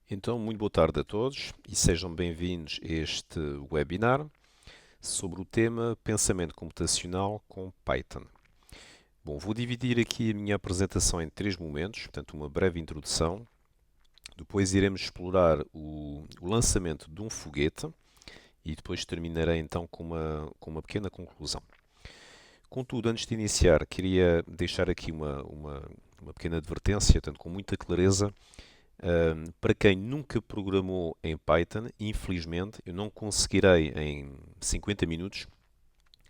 Então, muito boa tarde a todos e sejam bem-vindos a este webinar sobre o tema Pensamento Computacional com Python. Bom, vou dividir aqui a minha apresentação em três momentos, portanto, uma breve introdução, depois iremos explorar o lançamento de um foguete e depois terminarei então com uma pequena conclusão. Contudo, antes de iniciar, queria deixar aqui uma pequena advertência, portanto, com muita clareza. Para quem nunca programou em Python, infelizmente, eu não conseguirei em 50 minutos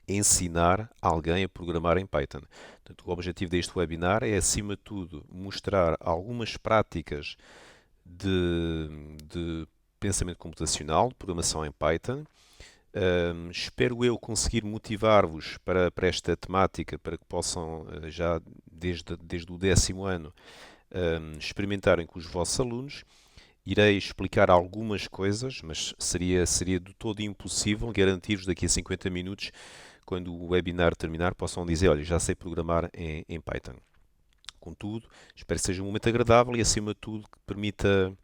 ensinar alguém a programar em Python. Portanto, o objetivo deste webinar é, acima de tudo, mostrar algumas práticas de pensamento computacional, de programação em Python. Espero eu conseguir motivar-vos para esta temática, para que possam, já desde o 10º ano, experimentarem com os vossos alunos. Irei explicar algumas coisas, mas seria de todo impossível garantir-vos daqui a 50 minutos, quando o webinar terminar, possam dizer: olha, já sei programar em Python. Contudo, espero que seja um momento agradável e, acima de tudo, que permita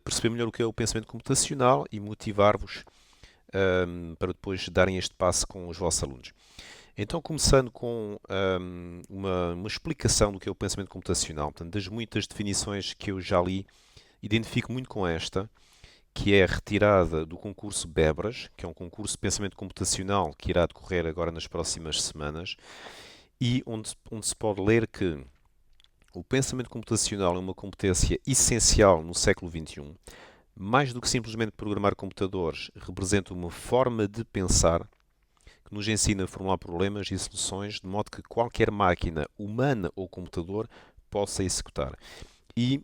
perceber melhor o que é o pensamento computacional e motivar-vos para depois darem este passo com os vossos alunos. Então, começando com uma explicação do que é o pensamento computacional, portanto, das muitas definições que eu já li, identifico muito com esta, que é retirada do concurso Bebras, que é um concurso de pensamento computacional que irá decorrer agora nas próximas semanas, e onde se pode ler que o pensamento computacional é uma competência essencial no século XXI. Mais do que simplesmente programar computadores, representa uma forma de pensar que nos ensina a formular problemas e soluções de modo que qualquer máquina, humana ou computador, possa executar. E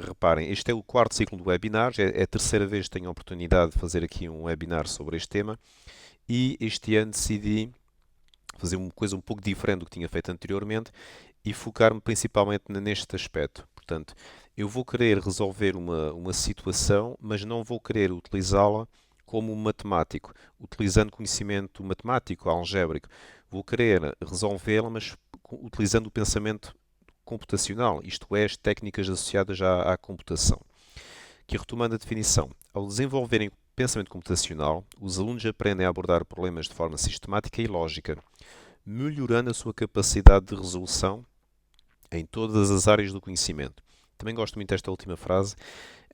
reparem, este é o quarto ciclo de webinars, é a terceira vez que tenho a oportunidade de fazer aqui um webinar sobre este tema e este ano decidi fazer uma coisa um pouco diferente do que tinha feito anteriormente e focar-me principalmente neste aspecto. Portanto, eu vou querer resolver uma situação, mas não vou querer utilizá-la como um matemático, utilizando conhecimento matemático, algébrico. Vou querer resolvê-la, mas utilizando o pensamento computacional, isto é, as técnicas associadas à computação. Que, retomando a definição, ao desenvolverem pensamento computacional, os alunos aprendem a abordar problemas de forma sistemática e lógica, melhorando a sua capacidade de resolução em todas as áreas do conhecimento. Também gosto muito desta última frase.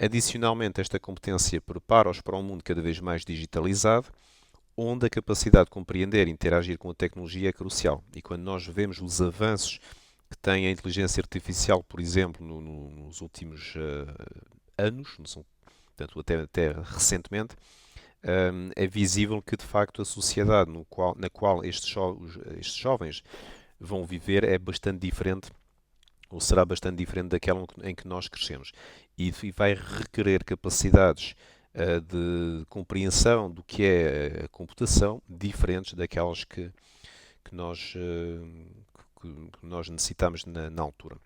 Adicionalmente, esta competência prepara-os para um mundo cada vez mais digitalizado, onde a capacidade de compreender e interagir com a tecnologia é crucial. E quando nós vemos os avanços que tem a inteligência artificial, por exemplo, nos últimos anos, portanto, até recentemente, é visível que, de facto, a sociedade na qual estes jovens vão viver é bastante diferente, ou será bastante diferente daquela em que nós crescemos. E vai requerer capacidades de compreensão do que é a computação diferentes daquelas que nós, que nós necessitamos na altura.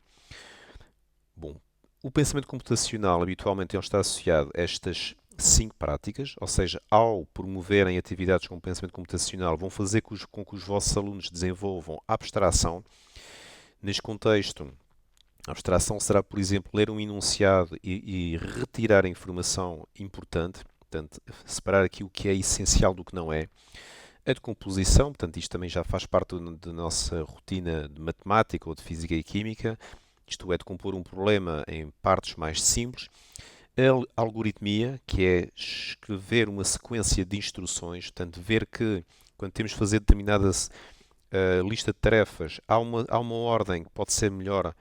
Bom, o pensamento computacional habitualmente ele está associado a estas 5 práticas, ou seja, ao promoverem atividades com pensamento computacional, vão fazer com que os vossos alunos desenvolvam abstração. Neste contexto, a abstração será, por exemplo, ler um enunciado e retirar a informação importante, portanto, separar aqui o que é essencial do que não é. A decomposição, portanto, isto também já faz parte da nossa rotina de matemática ou de física e química, isto é, decompor um problema em partes mais simples. A algoritmia, que é escrever uma sequência de instruções, portanto, ver que quando temos de fazer determinada lista de tarefas, há uma ordem que pode ser melhor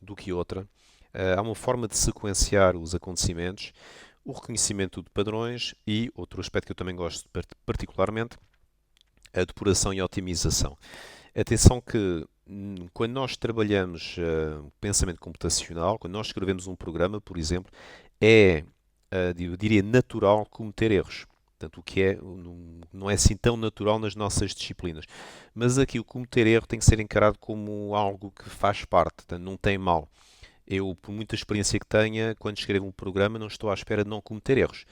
do que outra, há uma forma de sequenciar os acontecimentos, o reconhecimento de padrões e, outro aspecto que eu também gosto particularmente, a depuração e otimização. Atenção que quando nós trabalhamos pensamento computacional, quando nós escrevemos um programa, por exemplo, eu diria, natural cometer erros. Portanto, o que não é assim tão natural nas nossas disciplinas. Mas aqui o cometer erro tem que ser encarado como algo que faz parte, portanto, não tem mal. Eu, por muita experiência que tenha, quando escrevo um programa, não estou à espera de não cometer erros.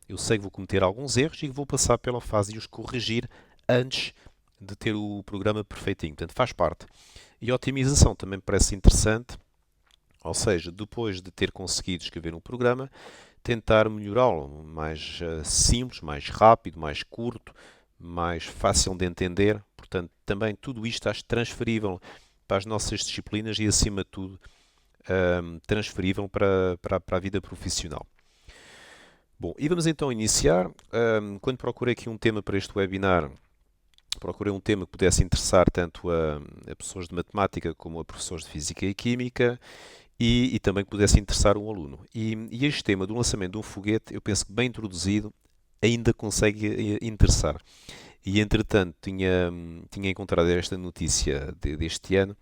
Eu sei que vou cometer alguns erros e que vou passar pela fase de os corrigir antes de ter o programa perfeitinho. Portanto, faz parte. E a otimização também me parece interessante. Ou seja, depois de ter conseguido escrever um programa, tentar melhorá-lo, mais simples, mais rápido, mais curto, mais fácil de entender. Portanto, também tudo isto está transferível para as nossas disciplinas e, acima de tudo, transferível para a vida profissional. Bom, e vamos então iniciar. Quando procurei aqui um tema para este webinar, procurei um tema que pudesse interessar tanto a pessoas de matemática como a professores de física e química e também que pudesse interessar um aluno. E este tema do lançamento de um foguete, eu penso que bem introduzido, ainda consegue interessar. E entretanto, tinha encontrado esta notícia deste ano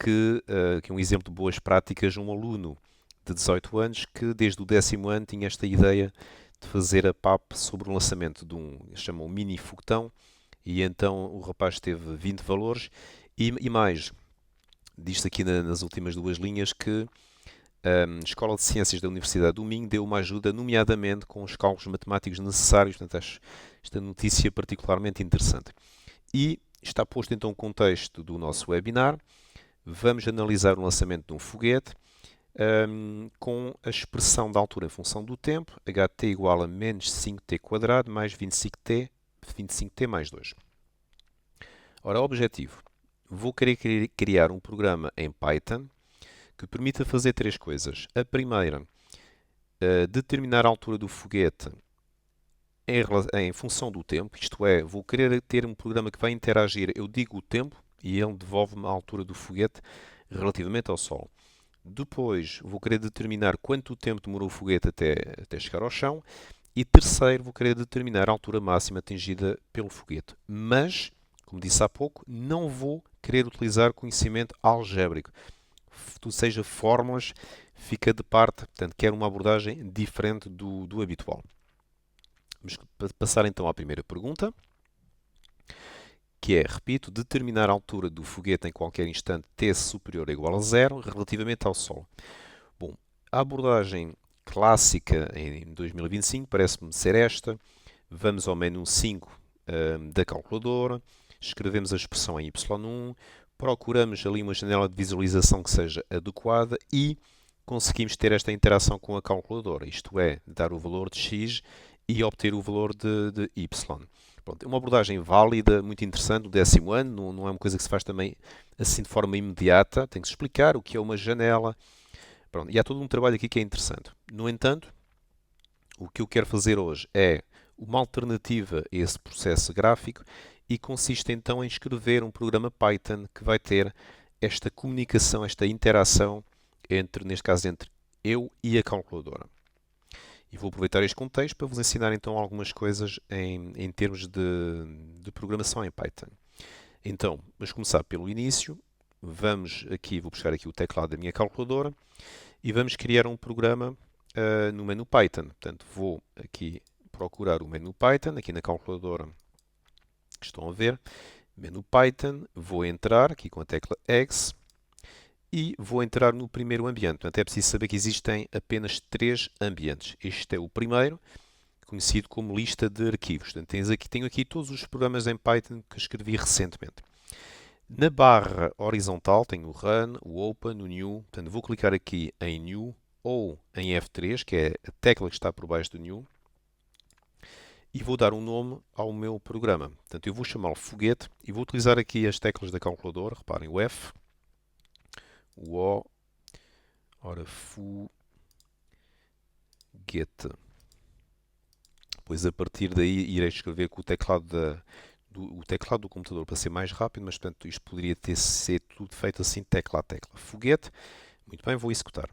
que é um exemplo de boas práticas, um aluno de 18 anos que desde o 10º ano tinha esta ideia de fazer a PAP sobre o lançamento de chamam mini foguetão, e então o rapaz teve 20 valores e mais, diz-se aqui nas últimas duas linhas que a Escola de Ciências da Universidade do Minho deu uma ajuda, nomeadamente com os cálculos matemáticos necessários. Portanto, acho esta notícia particularmente interessante. E está posto então o contexto do nosso webinar. Vamos analisar o lançamento de um foguete com a expressão da altura em função do tempo, ht igual a menos 5t quadrado mais 25t mais 2. Ora, objetivo. Vou querer criar um programa em Python que permita fazer três coisas. A primeira, determinar a altura do foguete em função do tempo, isto é, vou querer ter um programa que vai interagir, eu digo o tempo e ele devolve-me a altura do foguete relativamente ao Sol. Depois, vou querer determinar quanto tempo demorou o foguete até chegar ao chão. E terceiro, vou querer determinar a altura máxima atingida pelo foguete. Mas, como disse há pouco, não vou querer utilizar conhecimento algébrico. Tudo seja fórmulas, fica de parte. Portanto, quero uma abordagem diferente do habitual. Vamos passar então à primeira pergunta, que é, repito, determinar a altura do foguete em qualquer instante t superior ou igual a zero relativamente ao Sol. Bom, a abordagem clássica em 2025 parece-me ser esta. Vamos ao menu 5 da calculadora, escrevemos a expressão em y1, procuramos ali uma janela de visualização que seja adequada e conseguimos ter esta interação com a calculadora, isto é, dar o valor de x e obter o valor de y. Pronto, é uma abordagem válida, muito interessante, do 10º ano, não é uma coisa que se faz também assim de forma imediata, tem que se explicar o que é uma janela. Pronto, e há todo um trabalho aqui que é interessante. No entanto, o que eu quero fazer hoje é uma alternativa a esse processo gráfico e consiste então em escrever um programa Python que vai ter esta comunicação, esta interação neste caso, entre eu e a calculadora. E vou aproveitar este contexto para vos ensinar então algumas coisas em termos de programação em Python. Então, vamos começar pelo início. Vou buscar aqui o teclado da minha calculadora e vamos criar um programa no menu Python. Portanto, vou aqui procurar o menu Python, aqui na calculadora que estão a ver. Menu Python, vou entrar aqui com a tecla X e vou entrar no primeiro ambiente. Portanto, é preciso saber que existem apenas 3 ambientes. Este é o primeiro, conhecido como lista de arquivos. Portanto, tenho aqui todos os programas em Python que escrevi recentemente. Na barra horizontal tenho o Run, o Open, o New. Portanto, vou clicar aqui em New ou em F3, que é a tecla que está por baixo do New, e vou dar um nome ao meu programa. Portanto, eu vou chamá-lo foguete e vou utilizar aqui as teclas da calculadora. Reparem, o F, o O, ora, foguete. Depois, a partir daí, irei escrever com o teclado do computador para ser mais rápido, mas portanto isto poderia ser tudo feito assim, tecla a tecla. Foguete, muito bem, vou executar.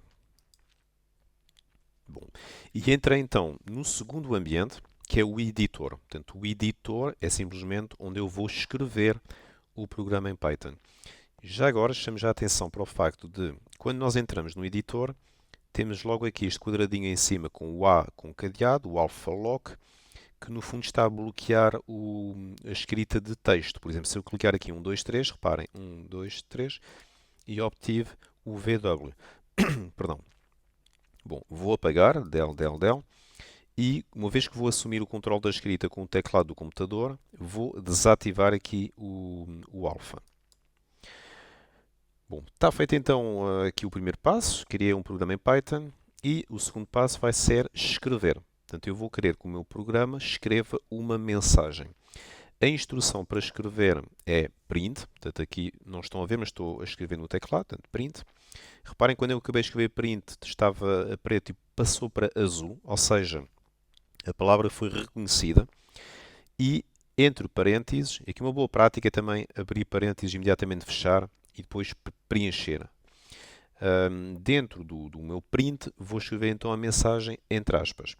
Bom, e entrei então no segundo ambiente, que é o editor. Portanto, o editor é simplesmente onde eu vou escrever o programa em Python. Já agora, chamo já a atenção para o facto de, quando nós entramos no editor, temos logo aqui este quadradinho em cima com o A concadeado, o alpha lock, que no fundo está a bloquear a escrita de texto. Por exemplo, se eu clicar aqui 1, 2, 3, reparem, 1, 2, 3, e obtive o VW. Perdão. Bom, vou apagar, del, e uma vez que vou assumir o controle da escrita com o teclado do computador, vou desativar aqui o alpha. Bom, está feito então aqui o primeiro passo, criei um programa em Python e o segundo passo vai ser escrever. Portanto, eu vou querer que o meu programa escreva uma mensagem. A instrução para escrever é print, portanto aqui não estão a ver, mas estou a escrever no teclado, portanto print. Reparem, quando eu acabei de escrever print, estava a preto e passou para azul, ou seja, a palavra foi reconhecida. E entre parênteses, aqui uma boa prática é também abrir parênteses e imediatamente fechar e depois preencher. Dentro do meu print, vou escrever então a mensagem entre aspas.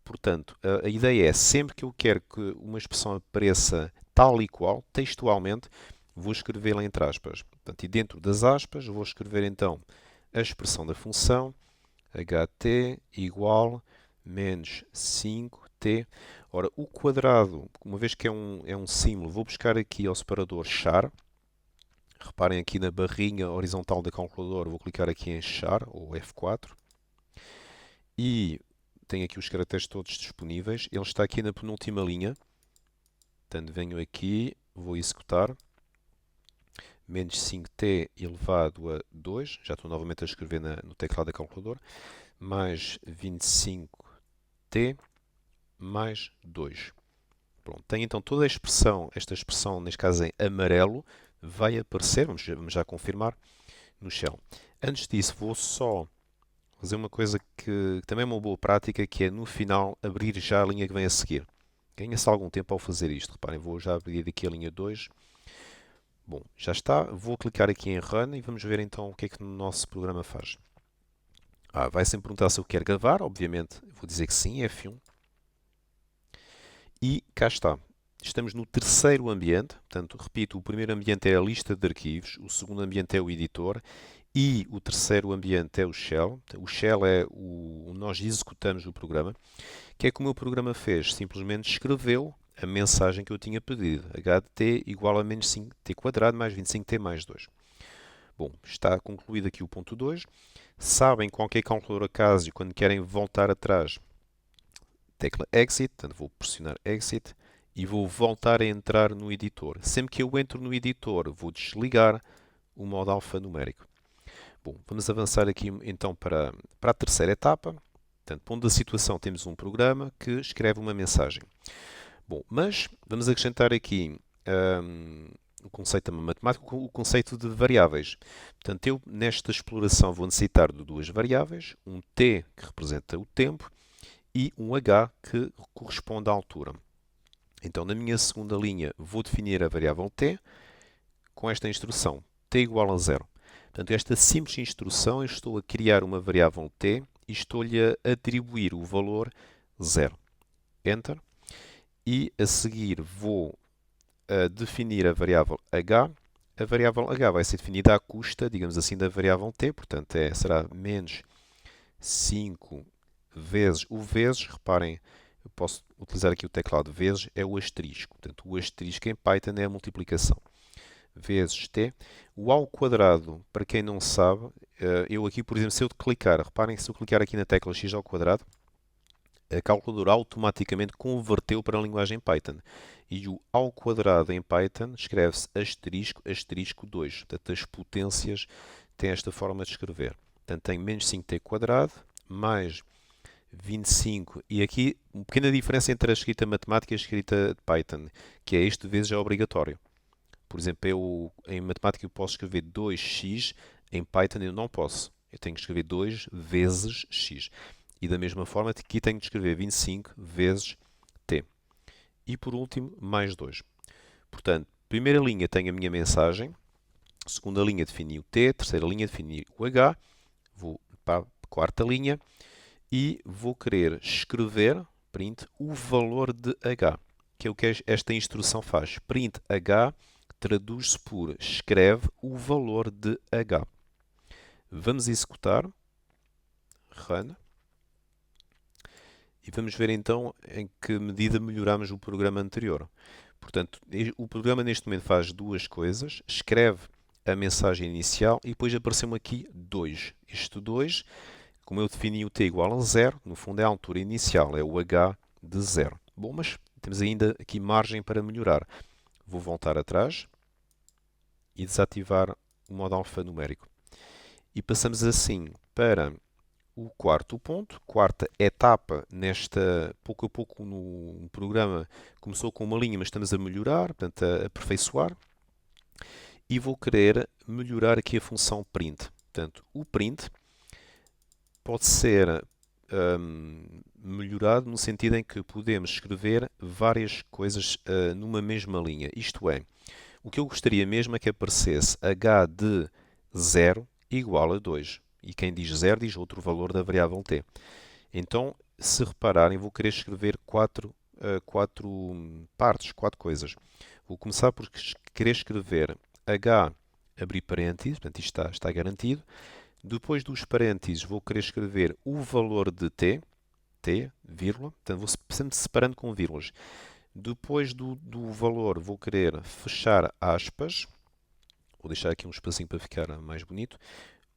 Portanto, a ideia é sempre que eu quero que uma expressão apareça tal e qual, textualmente, vou escrevê-la entre aspas. Portanto, e dentro das aspas, vou escrever então a expressão da função ht igual menos 5t. Ora, o quadrado, uma vez que é um símbolo, vou buscar aqui ao separador char. Reparem aqui na barrinha horizontal da calculadora, vou clicar aqui em char, ou F4. E tenho aqui os caracteres todos disponíveis. Ele está aqui na penúltima linha. Portanto, venho aqui, vou executar. Menos 5t elevado a 2. Já estou novamente a escrever no teclado da calculadora. Mais 25t mais 2. Pronto, tenho então toda a expressão, esta expressão, neste caso em amarelo, vai aparecer, vamos já confirmar, no shell. Antes disso, vou só fazer uma coisa que também é uma boa prática, que é no final abrir já a linha que vem a seguir. Ganha-se algum tempo ao fazer isto. Reparem, vou já abrir aqui a linha 2. Bom, já está. Vou clicar aqui em Run e vamos ver então o que é que o nosso programa faz. Vai sempre perguntar se eu quero gravar, obviamente vou dizer que sim, F1. E cá está. Estamos no terceiro ambiente, portanto, repito, o primeiro ambiente é a lista de arquivos, o segundo ambiente é o editor e o terceiro ambiente é o shell. O shell é onde nós executamos o programa. O que é que o meu programa fez? Simplesmente escreveu a mensagem que eu tinha pedido. ht igual a menos 5t quadrado mais 25t mais 2. Bom, está concluído aqui o ponto 2. Sabem, qualquer calculadora Casio, quando querem voltar atrás, tecla Exit, portanto vou pressionar Exit e vou voltar a entrar no editor. Sempre que eu entro no editor, vou desligar o modo alfanumérico. Bom, vamos avançar aqui então para a terceira etapa. Portanto, ponto da situação, temos um programa que escreve uma mensagem. Bom, mas vamos acrescentar aqui o conceito matemático, o conceito de variáveis. Portanto, eu nesta exploração vou necessitar de duas variáveis, um t que representa o tempo e um h que corresponde à altura. Então, na minha segunda linha, vou definir a variável t com esta instrução, t igual a 0. Portanto, esta simples instrução, eu estou a criar uma variável t e estou-lhe a atribuir o valor 0. Enter. E a seguir vou definir a variável h. A variável h vai ser definida à custa, digamos assim, da variável t. Portanto, será menos 5 vezes o vezes. Reparem, eu posso utilizar aqui o teclado vezes, é o asterisco. Portanto, o asterisco em Python é a multiplicação. Vezes t. O ao quadrado, para quem não sabe, eu aqui, por exemplo, se eu clicar, reparem que se eu clicar aqui na tecla x ao quadrado, a calculadora automaticamente converteu para a linguagem Python. E o ao quadrado em Python escreve-se asterisco, asterisco 2. Portanto, as potências têm esta forma de escrever. Portanto, tem menos 5t quadrado mais 25. E aqui, uma pequena diferença entre a escrita matemática e a escrita de Python, que é este vezes é obrigatório. Por exemplo, em matemática eu posso escrever 2x, em Python eu não posso. Eu tenho que escrever 2 vezes x. E da mesma forma, aqui tenho de escrever 25 vezes t. E por último, mais 2. Portanto, primeira linha tenho a minha mensagem, segunda linha defini o t, terceira linha defini o h, vou para a quarta linha e vou querer escrever, print, o valor de h, que é o que esta instrução faz. Print h traduz-se por escreve o valor de h. Vamos executar. Run. E vamos ver então em que medida melhoramos o programa anterior. Portanto, o programa neste momento faz duas coisas. Escreve a mensagem inicial e depois apareceu-me aqui 2. Este 2, como eu defini o t igual a 0, no fundo é a altura inicial, é o h de 0. Bom, mas temos ainda aqui margem para melhorar. Vou voltar atrás e desativar o modo alfanumérico. E passamos assim para o quarto ponto, quarta etapa nesta, pouco a pouco no programa começou com uma linha, mas estamos a melhorar, portanto a aperfeiçoar, e vou querer melhorar aqui a função print. Portanto, o print pode ser melhorado no sentido em que podemos escrever várias coisas numa mesma linha. Isto é, o que eu gostaria mesmo é que aparecesse h de 0 igual a 2. E quem diz 0 diz outro valor da variável t. Então, se repararem, vou querer escrever quatro partes, quatro coisas. Vou começar por querer escrever h, abrir parênteses, portanto isto está garantido. Depois dos parênteses vou querer escrever o valor de t, vírgula, portanto vou sempre separando com vírgulas. Depois do valor vou querer fechar aspas, vou deixar aqui um espacinho para ficar mais bonito,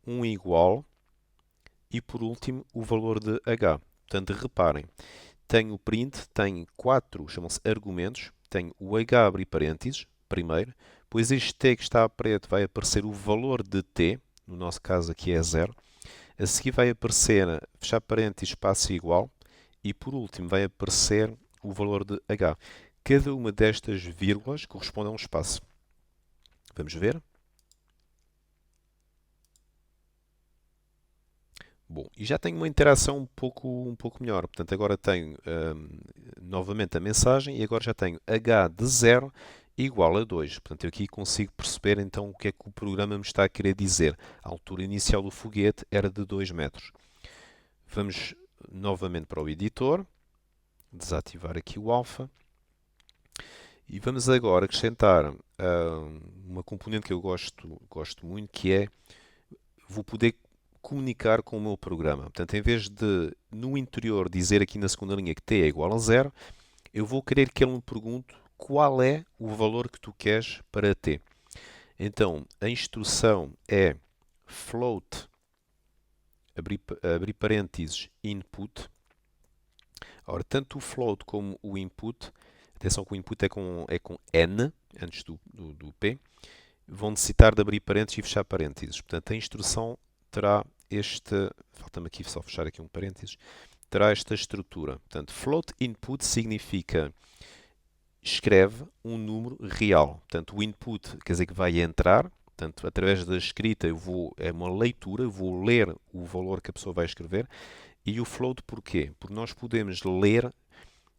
um igual e por último o valor de h. Portanto, reparem, tenho o print, tem quatro, chamam-se argumentos, tenho o h abrir parênteses, primeiro, depois este t que está a preto vai aparecer o valor de t, no nosso caso aqui é 0, a seguir vai aparecer, fechar parênteses, espaço igual, e por último vai aparecer o valor de h. Cada uma destas vírgulas corresponde a um espaço. Vamos ver? Bom, e já tenho uma interação um pouco melhor. Portanto, agora tenho novamente a mensagem e agora já tenho h de 0 igual a 2. Portanto, eu aqui consigo perceber então o que é que o programa me está a querer dizer. A altura inicial do foguete era de 2 metros. Vamos novamente para o editor, desativar aqui o alpha e vamos agora acrescentar uma componente que eu gosto muito, que é, vou poder comunicar com o meu programa. Portanto, em vez de no interior dizer aqui na segunda linha que t é igual a 0, eu vou querer que ele me pergunte qual é o valor que tu queres para t. Então, a instrução é float, abrir parênteses, input. Ora, tanto o float como o input, atenção que o input é com n, antes do p, vão necessitar de abrir parênteses e fechar parênteses. Portanto, a instrução terá falta-me aqui só fechar aqui um parênteses, terá esta estrutura. Portanto, float input significa escreve um número real. Portanto, o input quer dizer que vai entrar, portanto, através da escrita é uma leitura, eu vou ler o valor que a pessoa vai escrever. E o float porquê? Porque nós podemos ler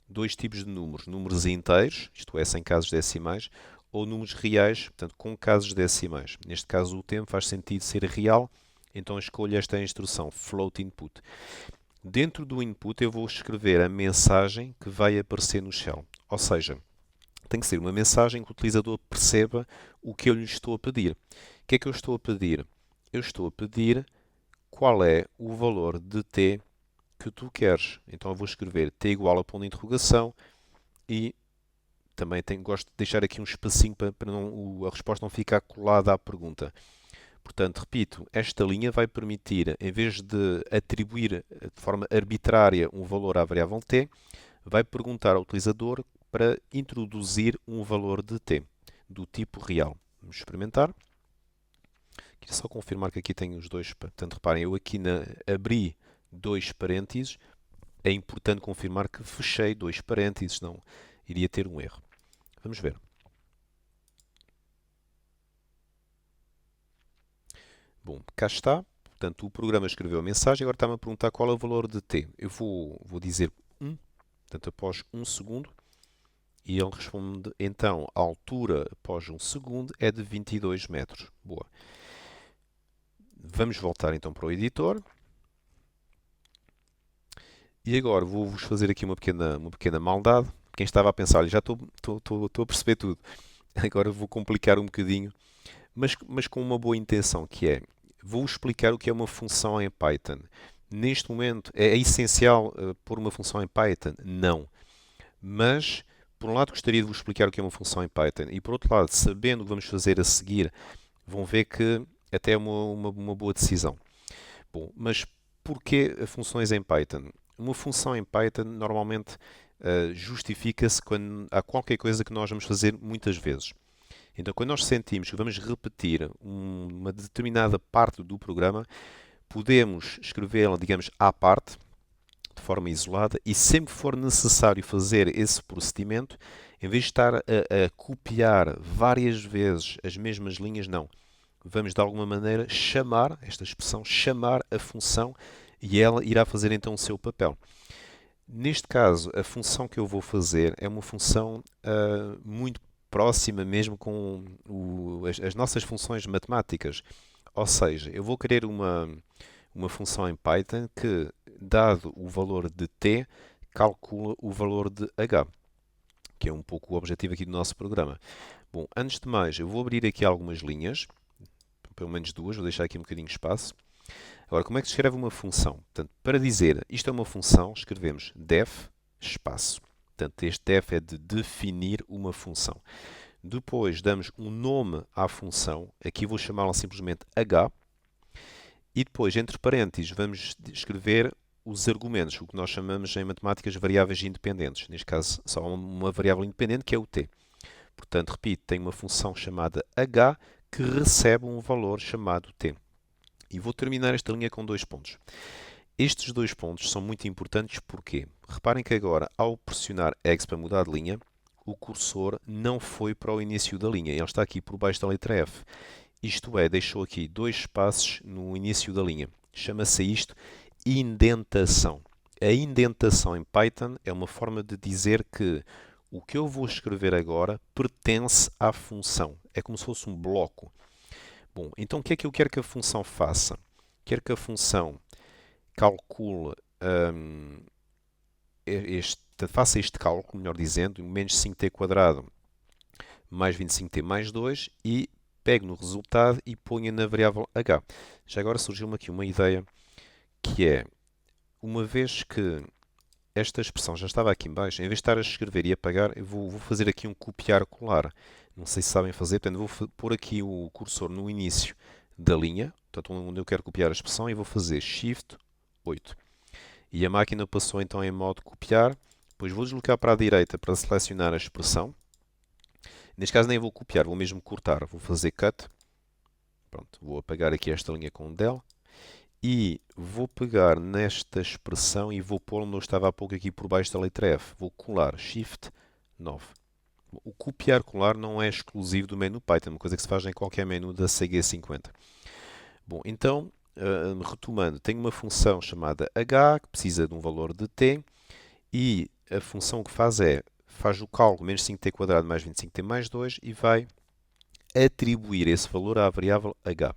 dois tipos de números. Números inteiros, isto é, sem casos decimais, ou números reais, portanto, com casos decimais. Neste caso, o tempo faz sentido ser real, então escolho esta instrução, float input. Dentro do input eu vou escrever a mensagem que vai aparecer no shell. Ou seja, tem que ser uma mensagem que o utilizador perceba o que eu lhe estou a pedir. O que é que eu estou a pedir? Eu estou a pedir qual é o valor de t que tu queres. Então eu vou escrever t igual a ponto de interrogação e também gosto de deixar aqui um espacinho para a resposta não ficar colada à pergunta. Portanto, repito, esta linha vai permitir, em vez de atribuir de forma arbitrária um valor à variável t, vai perguntar ao utilizador para introduzir um valor de t, do tipo real. Vamos experimentar. Queria só confirmar que aqui tenho os dois. Portanto, reparem, eu aqui abri dois parênteses. É importante confirmar que fechei dois parênteses, senão iria ter um erro. Vamos ver. Bom, cá está. Portanto, o programa escreveu a mensagem, agora está-me a perguntar qual é o valor de t. Eu vou dizer 1, portanto, após 1 segundo, e ele responde, então, a altura após 1 segundo é de 22 metros. Boa. Vamos voltar então para o editor. E agora vou-vos fazer aqui uma pequena maldade. Quem estava a pensar, já estou a perceber tudo. Agora vou complicar um bocadinho, mas com uma boa intenção, que é, vou explicar o que é uma função em Python. Neste momento, é essencial pôr uma função em Python? Não. Mas, por um lado, gostaria de vos explicar o que é uma função em Python. E, por outro lado, sabendo o que vamos fazer a seguir, vão ver que até é uma boa decisão. Bom, mas porquê funções em Python? Uma função em Python normalmente justifica-se quando há qualquer coisa que nós vamos fazer muitas vezes. Então, quando nós sentimos que vamos repetir uma determinada parte do programa, podemos escrevê-la, digamos, à parte, de forma isolada, e sempre que for necessário fazer esse procedimento, em vez de estar a copiar várias vezes as mesmas linhas, não. Vamos de alguma maneira chamar, esta expressão, chamar a função e ela irá fazer então o seu papel. Neste caso, a função que eu vou fazer é uma função muito próxima mesmo com as nossas funções matemáticas. Ou seja, eu vou querer uma função em Python que, dado o valor de t, calcula o valor de h, que é um pouco o objetivo aqui do nosso programa. Bom, antes de mais, eu vou abrir aqui algumas linhas, pelo menos duas, vou deixar aqui um bocadinho de espaço. Agora, como é que se escreve uma função? Portanto, para dizer isto é uma função, escrevemos def, espaço. Portanto, este def é de definir uma função. Depois damos um nome à função, aqui vou chamá-la simplesmente h, e depois, entre parênteses, vamos escrever os argumentos, o que nós chamamos em matemáticas variáveis independentes. Neste caso, só há uma variável independente, que é o t. Portanto, repito, tem uma função chamada h que recebe um valor chamado t. E vou terminar esta linha com dois pontos. Estes dois pontos são muito importantes porque, reparem que agora, ao pressionar X para mudar de linha, o cursor não foi para o início da linha, ele está aqui por baixo da letra F. Isto é, deixou aqui dois espaços no início da linha. Chama-se isto indentação. A indentação em Python é uma forma de dizer que o que eu vou escrever agora pertence à função. É como se fosse um bloco. Bom, então o que é que eu quero que a função faça? Quero que a função calcule, faça este cálculo, melhor dizendo, menos 5t quadrado mais 25t mais 2 e pegue no resultado e ponha na variável h. Já agora surgiu-me aqui uma ideia que é, uma vez que esta expressão já estava aqui em baixo, em vez de estar a escrever e apagar, eu vou fazer aqui um copiar-colar. Não sei se sabem fazer, portanto vou pôr aqui o cursor no início da linha, portanto onde eu quero copiar a expressão, e vou fazer Shift 8. E a máquina passou então em modo copiar, depois vou deslocar para a direita para selecionar a expressão. Neste caso nem vou copiar, vou mesmo cortar, vou fazer Cut. Pronto, vou apagar aqui esta linha com um del. E vou pegar nesta expressão e vou pôr onde eu estava há pouco aqui por baixo da letra F. Vou colar Shift 9. O copiar-colar não é exclusivo do menu Python, é uma coisa que se faz em qualquer menu da CG50. Bom, então, retomando, tenho uma função chamada h, que precisa de um valor de t, e a função que faz o cálculo menos 5t quadrado mais 25t mais 2 e vai atribuir esse valor à variável h.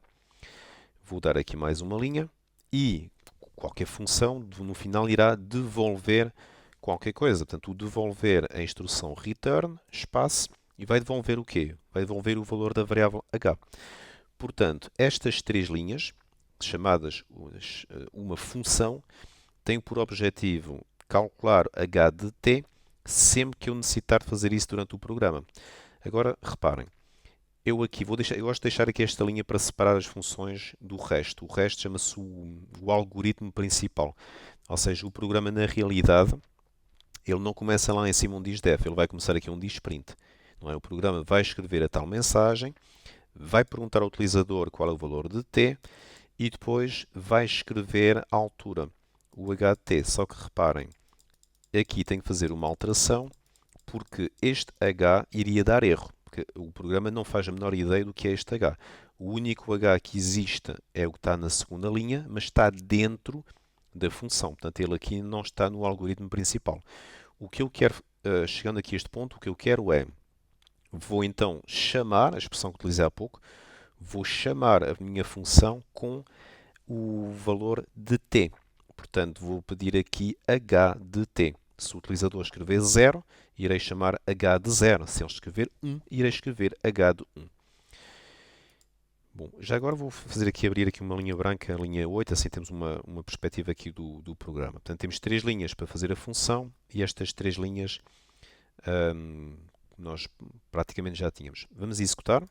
Vou dar aqui mais uma linha e qualquer função no final irá devolver qualquer coisa. Portanto, o devolver a instrução return, espaço, e vai devolver o quê? Vai devolver o valor da variável h. Portanto, estas três linhas, chamadas uma função, têm por objetivo calcular h de t sempre que eu necessitar de fazer isso durante o programa. Agora, reparem, eu gosto de deixar aqui esta linha para separar as funções do resto. O resto chama-se o algoritmo principal. Ou seja, o programa na realidade, ele não começa lá em cima onde diz def, ele vai começar aqui onde diz print. Não é? O programa vai escrever a tal mensagem, vai perguntar ao utilizador qual é o valor de t e depois vai escrever a altura, o h de t. Só que reparem, aqui tem que fazer uma alteração porque este h iria dar erro. Porque o programa não faz a menor ideia do que é este h. O único h que existe é o que está na segunda linha, mas está dentro da função. Portanto, ele aqui não está no algoritmo principal. O que eu quero, chegando aqui a este ponto, o que eu quero é, vou então chamar, a expressão que utilizei há pouco, vou chamar a minha função com o valor de t. Portanto, vou pedir aqui h de t. Se o utilizador escrever 0, irei chamar h de 0. Se ele escrever 1, irei escrever h de 1. Bom, já agora vou abrir aqui uma linha branca, a linha 8, assim temos uma perspectiva aqui do programa. Portanto, temos três linhas para fazer a função e estas três linhas nós praticamente já tínhamos. Vamos executar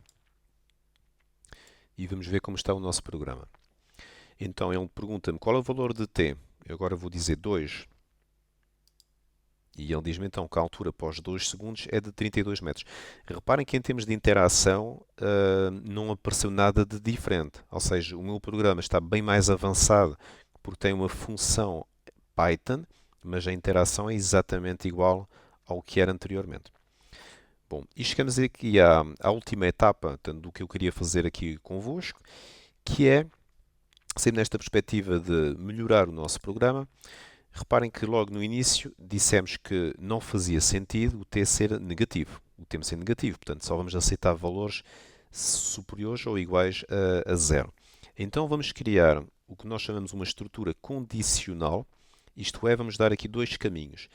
e vamos ver como está o nosso programa. Então, ele pergunta-me qual é o valor de t. Eu agora vou dizer 2. E ele diz-me então que a altura após 2 segundos é de 32 metros. Reparem que em termos de interação não apareceu nada de diferente. Ou seja, o meu programa está bem mais avançado porque tem uma função Python, mas a interação é exatamente igual ao que era anteriormente. Bom, e chegamos aqui à última etapa, portanto, do que eu queria fazer aqui convosco, que é, sempre nesta perspectiva de melhorar o nosso programa. Reparem que logo no início dissemos que não fazia sentido o t ser negativo, o tempo ser negativo, portanto só vamos aceitar valores superiores ou iguais a zero. Então vamos criar o que nós chamamos uma estrutura condicional, isto é, vamos dar aqui dois caminhos.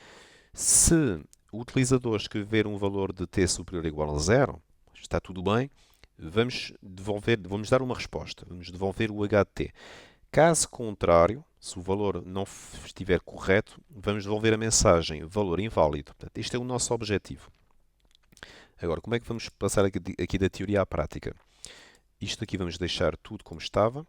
Se o utilizador escrever um valor de t superior ou igual a zero, está tudo bem, vamos dar uma resposta, vamos devolver o h de t. Caso contrário, se o valor não estiver correto, vamos devolver a mensagem valor inválido. Portanto, este é o nosso objetivo. Agora, como é que vamos passar aqui da teoria à prática? Isto aqui vamos deixar tudo como estava.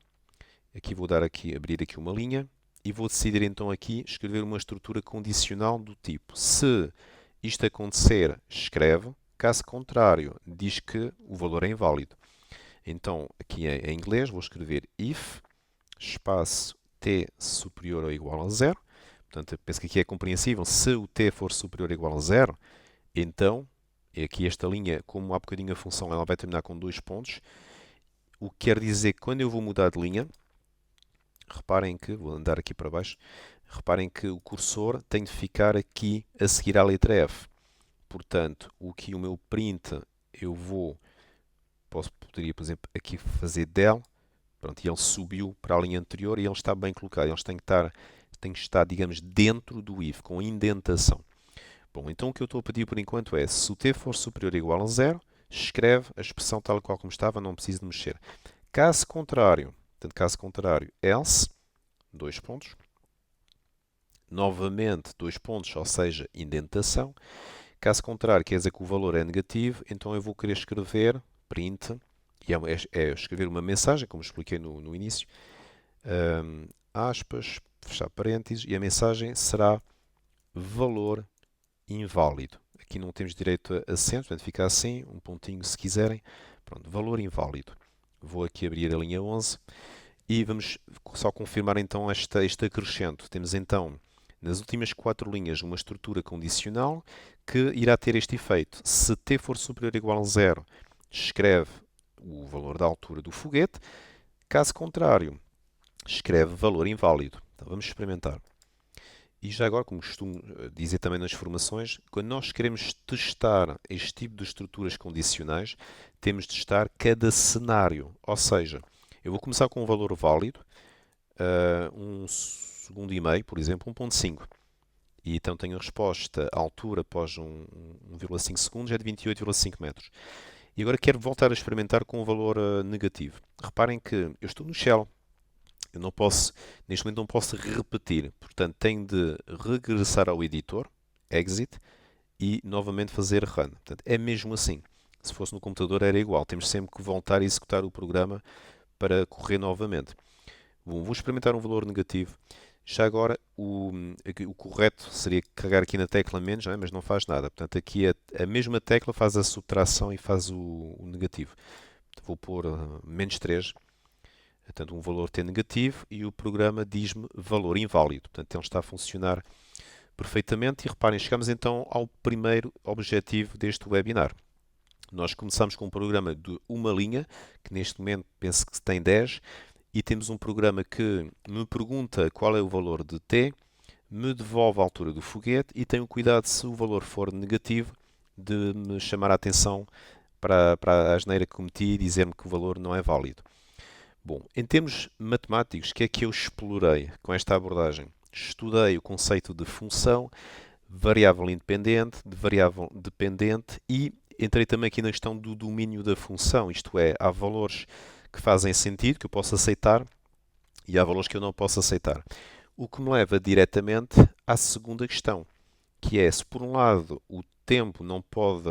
Aqui vou abrir aqui uma linha e vou decidir então aqui escrever uma estrutura condicional do tipo: se isto acontecer, escreve. Caso contrário, diz que o valor é inválido. Então, aqui em inglês, vou escrever if espaço t superior ou igual a zero. Portanto, penso que aqui é compreensível. Se o t for superior ou igual a zero, então, aqui esta linha, como há bocadinho a função, ela vai terminar com 2 pontos. O que quer dizer que quando eu vou mudar de linha, reparem que, vou andar aqui para baixo, reparem que o cursor tem de ficar aqui a seguir à letra F. Portanto, o meu print, poderia, por exemplo, aqui fazer del. Pronto, e ele subiu para a linha anterior e ele está bem colocado. Eles têm que estar, digamos, dentro do if, com indentação. Bom, então o que eu estou a pedir por enquanto é, se o t for superior ou igual a zero, escreve a expressão tal qual como estava, não preciso de mexer. Caso contrário, else, 2 pontos. Novamente, 2 pontos, ou seja, indentação. Caso contrário, quer dizer que o valor é negativo, então eu vou querer escrever print, e é escrever uma mensagem, como expliquei no início, aspas, fechar parênteses, e a mensagem será valor inválido. Aqui não temos direito a acento, portanto fica assim, um pontinho se quiserem. Pronto, valor inválido. Vou aqui abrir a linha 11 e vamos só confirmar então este acrescento. Temos então, nas últimas 4 linhas, uma estrutura condicional que irá ter este efeito. Se t for superior ou igual a zero, escreve o valor da altura do foguete. Caso contrário, escreve valor inválido. Então vamos experimentar. E já agora, como costumo dizer também nas formações, quando nós queremos testar este tipo de estruturas condicionais, temos de testar cada cenário. Ou seja, eu vou começar com um valor válido, 1 segundo e meio, por exemplo, 1.5. E então tenho a resposta, a altura após 1,5 segundos é de 28,5 metros. E agora quero voltar a experimentar com um valor negativo. Reparem que eu estou no shell. Eu não posso, neste momento não posso repetir. Portanto, tenho de regressar ao editor, exit, e novamente fazer run. Portanto, é mesmo assim. Se fosse no computador era igual. Temos sempre que voltar a executar o programa para correr novamente. Bom, vou experimentar um valor negativo. Já agora, o correto seria carregar aqui na tecla menos, não é? Mas não faz nada. Portanto, aqui a mesma tecla faz a subtração e faz o negativo. Vou pôr menos 3. Portanto, um valor t negativo e o programa diz-me valor inválido. Portanto, ele está a funcionar perfeitamente. E reparem, chegamos então ao primeiro objetivo deste webinar. Nós começamos com um programa de uma linha, que neste momento penso que tem 10, e temos um programa que me pergunta qual é o valor de t, me devolve a altura do foguete e tenho cuidado, se o valor for negativo, de me chamar a atenção para a asneira que cometi e dizer-me que o valor não é válido. Bom, em termos matemáticos, o que é que eu explorei com esta abordagem? Estudei o conceito de função, variável independente, de variável dependente e entrei também aqui na questão do domínio da função, isto é, há valores que fazem sentido, que eu posso aceitar, e há valores que eu não posso aceitar. O que me leva diretamente à segunda questão, que é, se por um lado o tempo não pode